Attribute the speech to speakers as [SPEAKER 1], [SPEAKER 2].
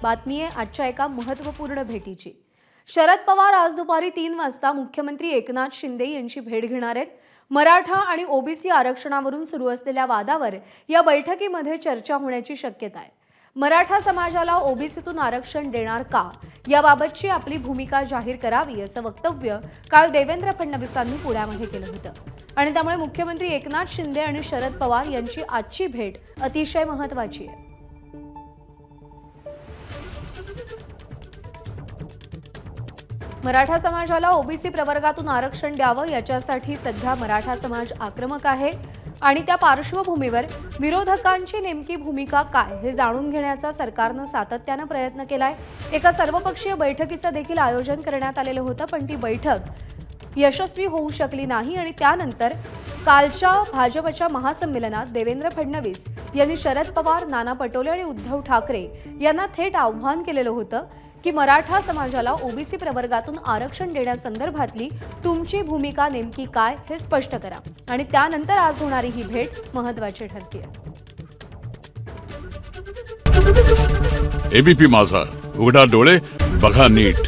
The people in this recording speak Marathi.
[SPEAKER 1] बातमी आहे आजच्या एका महत्त्वपूर्ण भेटीची। शरद पवार आज दुपारी 3 वाजता मुख्यमंत्री एकनाथ शिंदे यांची भेट घेणार आहेत। मराठा आणि ओबीसी आरक्षणावरून सुरू असलेल्या वादावर या बैठकीमध्ये चर्चा होण्याची शक्यता आहे। मराठा समाजाला ओबीसीतून आरक्षण देणार का याबाबतची आपली भूमिका जाहीर करावी असं वक्तव्य काल देवेंद्र फडणवीसांनी पुण्यामध्ये केलं होतं आणि त्यामुळे मुख्यमंत्री एकनाथ शिंदे आणि शरद पवार यांची आजची भेट अतिशय महत्त्वाची आहे। मराठा समाजाला ओबीसी प्रवर्गातून आरक्षण द्यावं याच्यासाठी सध्या मराठा समाज आक्रमक आहे आणि त्या पार्श्वभूमीवर विरोधकांची नेमकी भूमिका काय हे जाणून घेण्याचा सरकारने सातत्याने प्रयत्न केलाय। एका सर्वपक्षीय बैठकीचं देखील आयोजन करण्यात आलेलं होतं, पण ती बैठक यशस्वी होऊ शकली नाही आणि त्यानंतर कालच्या भाजपच्या महासंमेलनात देवेंद्र फडणवीस यांनी शरद पवार, नाना पटोले आणि उद्धव ठाकरे यांना थेट आव्हान केलेलं होतं की मराठा समाजाला ओबीसी प्रवर्गातून आरक्षण देण्यासंदर्भातली तुमची भूमिका नेमकी काय हे स्पष्ट करा आणि त्यानंतर आज होणारी ही भेट महत्त्वाची ठरते।
[SPEAKER 2] एबीपी माझा, उघडा डोळे बघा नीट।